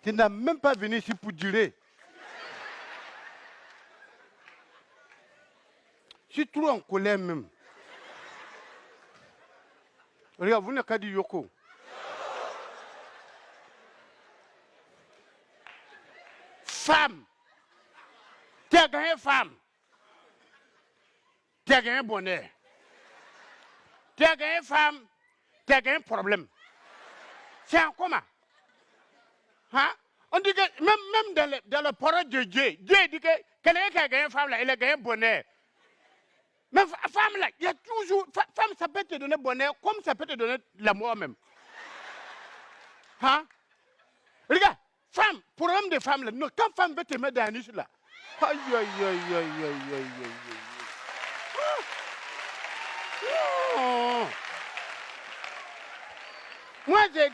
Tu n'as même pas venu ici pour durer. Je suis trop en colère même. Regarde, vous n'avez qu'à dire Yoko. Femme. Tu as gagné femme. Tu as gagné bonheur. Tu as gagné femme. Tu as gagné problème. C'est un comment? Hein? On dit que même dans le parole de Dieu, Dieu dit que quelqu'un qui a gagné femme là, il a gagné bonheur. Mais femme là, il y a toujours. Femme, ça peut te donner bonheur comme ça peut te donner la mort même. Hein? Regarde, femme, problème de femme là, non, quand femme veut te mettre dans la niche là. Aïe, aïe, aïe, aïe, aïe, aïe, aïe. Non. Moi, j'ai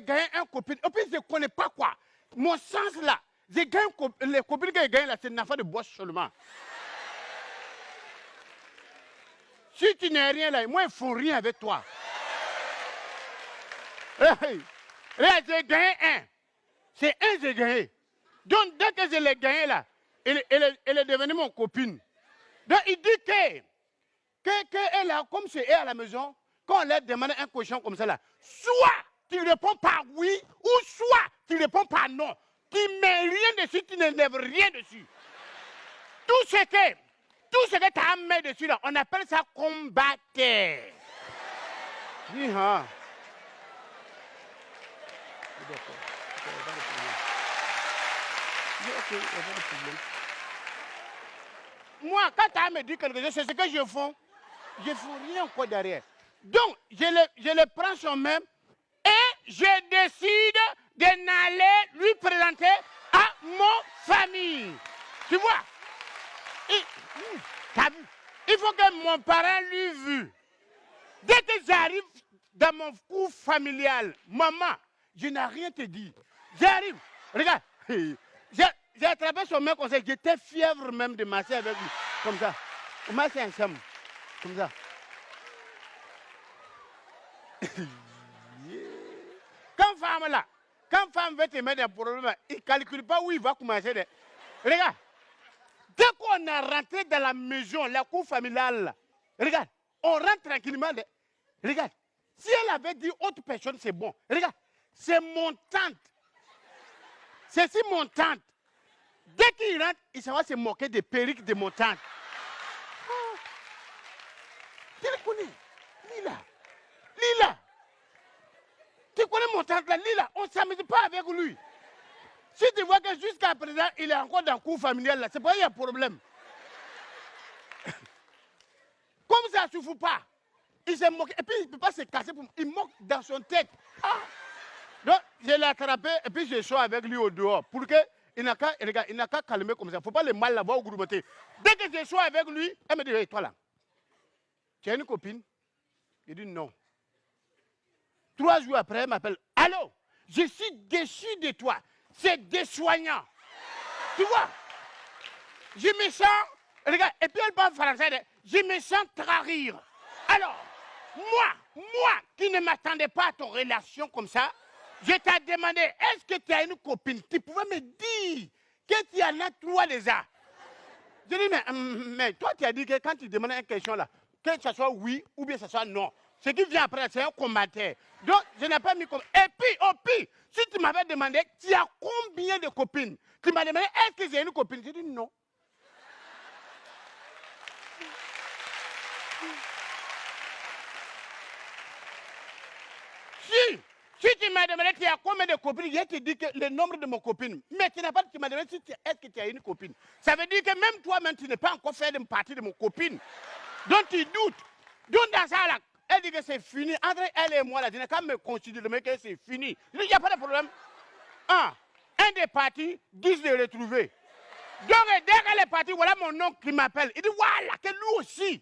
gagné un copine. Et puis, je ne connais pas quoi. Mon sens là, j'ai gagné les copines que j'ai gagnées là, c'est une affaire de bois seulement. Si tu n'es rien là, moi, ils ne font rien avec toi. Là, j'ai gagné un. C'est un que j'ai gagné. Donc, dès que je l'ai gagné là, elle est devenue mon copine. Donc, il dit qu'elle a, comme c'est elle à la maison, quand on leur demande un cochon comme ça là, soit tu réponds par oui, ou soit tu réponds par non. Tu ne mets rien dessus, tu n'enlèves rien dessus. Tout ce que tu as mis dessus là, on appelle ça combattre. Moi, quand tu as me dit quelque chose, c'est ce que je fais. Je ne fais rien encore derrière. Donc, je le prends sur main et je décide de n'aller lui présenter à mon famille. Tu vois? T'as vu? Il faut que mon parent lui vue. Dès que j'arrive dans mon cours familial, maman, je n'ai rien te dit. J'arrive, regarde, j'ai attrapé son main comme ça, j'étais fièvre même de masser avec lui, comme ça. On massait ensemble, comme ça. Quand femme veut te mettre des problèmes, il ne calcule pas où il va commencer. Regarde, dès qu'on est rentré dans la maison, la cour familiale, regarde, on rentre tranquillement. Regarde, si elle avait dit autre personne, c'est bon. Regarde, c'est mon tante. C'est si mon tante. Dès qu'il rentre, il va se moquer des perruques de mon tante. Oh. Tu le connais? Lila. Tu connais mon tante là, Lila? On ne s'amuse pas avec lui. Si tu vois que jusqu'à présent, il est encore dans le cours familial là, c'est pas qu'il y a un problème. Comme ça ne suffit pas. Il se moque. Et puis il ne peut pas se casser. Il moque dans son tête. Ah. Donc, je l'ai attrapé et puis je suis avec lui au dehors. Pour que il n'a qu'à calmer comme ça. Il ne faut pas le mal l'avoir au groupe. Dès que je suis avec lui, elle me dit, hey, toi là, tu as une copine? Il dit non. 3 jours après, elle m'appelle. Allô, je suis déçu de toi. C'est désoignant. Tu vois? Je me sens, regarde, et puis elle parle français, je me sens trahir. Alors, moi qui ne m'attendais pas à ton relation comme ça, je t'ai demandé, est-ce que tu as une copine? Tu pouvais me dire que tu en as 3 déjà. Je dis, mais toi tu as dit que quand tu demandes une question là, que ce soit oui ou bien ce soit non. Ce qui vient après, c'est un commentaire. Donc, je n'ai pas mis comme. Et puis, au pire, si tu m'avais demandé, tu as combien de copines? Tu m'as demandé, est-ce que j'ai une copine? J'ai dit non. Si tu m'as demandé, tu as combien de copines? Je te dis que le nombre de mes copines. Mais tu n'as pas, tu m'as demandé, est-ce que tu as une copine? Ça veut dire que même toi-même, tu n'es pas encore fait une partie de mon copine. Donc, tu doutes. Donc, dans ça, là, elle dit que c'est fini. Entre elle et moi, là, je n'ai qu'à me considérer que c'est fini. Il n'y a pas de problème. Un des partis disent de le retrouver. Donc, dès qu'elle est partie, voilà mon oncle qui m'appelle. Il dit, voilà, que lui aussi.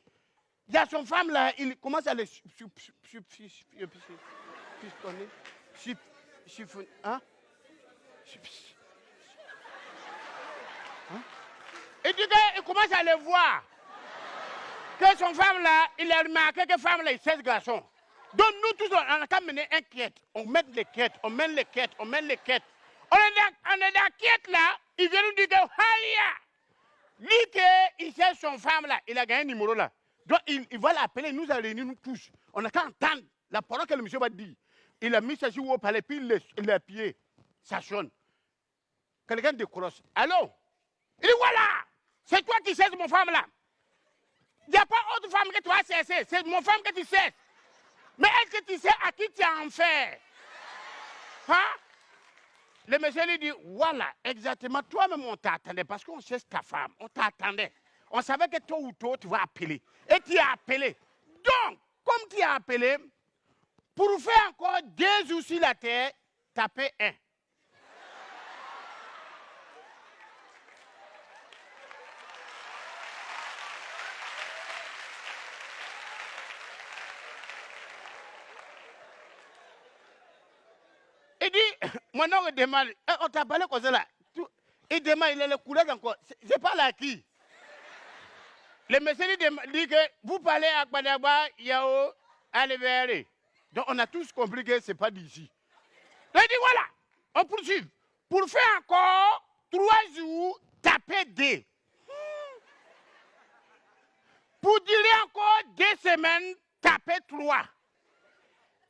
Il y a son femme là, il commence à le Et dit qu'il commence à le voir. Que son femme là, il a remarqué que femme là, il 16 garçons. Donc nous tous, on a qu'à mener une quête. On met les quêtes, on mène les quêtes, on mène les quêtes. On est dans quête là, il vient nous dire que lui il cherche son femme là, il a gagné un numéro là. Donc il va l'appeler, nous a réunis nous tous. On n'a qu'à entendre la parole que le monsieur va dire. Il a mis ça sur le palais, puis il l'a appuyé. Ça sonne. Quelqu'un décroche. Allô? Il dit voilà, c'est toi qui cherches mon femme là. Il n'y a pas autre femme que tu vas chercher, c'est mon femme que tu cherches. Mais est-ce que tu sais à qui tu as affaire? Hein? Le monsieur lui dit, voilà, exactement, toi-même on t'attendait parce qu'on cherche ta femme, on t'attendait. On savait que tôt ou tôt tu vas appeler. Et tu as appelé. Donc, comme tu as appelé, pour faire encore 2 jours sur la terre, tapez 1. Il dit, mon nom demande, on t'a parlé comme ça là. Il demande, il a le couleur encore. C'est pas là qui. Le monsieur dit que vous parlez à Badaba, Yao, Alevere. Donc on a tous compris que ce n'est pas d'ici. Donc il dit voilà, on poursuit. Pour faire encore 3 jours, tapez 2. Pour durer encore 2 semaines, tapez 3.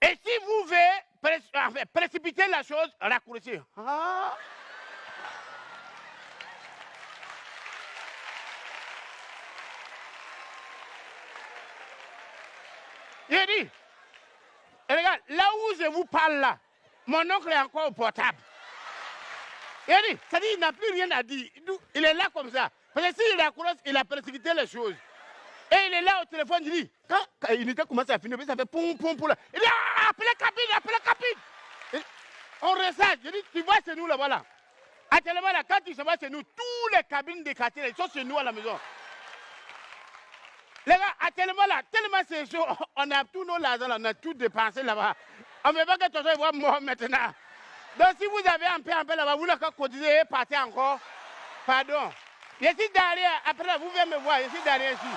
Et si vous voulez précipiter la chose, raccourcir. Ah. Il dit, regarde, là où je vous parle là, mon oncle est encore au portable. Il dit, ça dit, il n'a plus rien à dire. Il est là comme ça. Parce que s'il raccroche, il a précipité les choses. Et il est là au téléphone, il dit, quand l'unité commence à finir, ça fait poum, poum, poum. Il dit, appelez cabine. On ressent. Je dis, tu vois, c'est nous là-bas là. Actuellement là, quand tu se vois chez nous, tous les cabines des quartiers, ils sont chez nous à la maison. Les gars, actuellement là, tellement c'est chaud, on a tous nos l'argent là, on a tout dépensé là-bas. On ne veut pas que ton soit mort maintenant. Donc si vous avez un peu là-bas, vous n'avez qu'à continuer et partir encore. Pardon. Je suis derrière, après là, vous venez me voir, je suis derrière ici.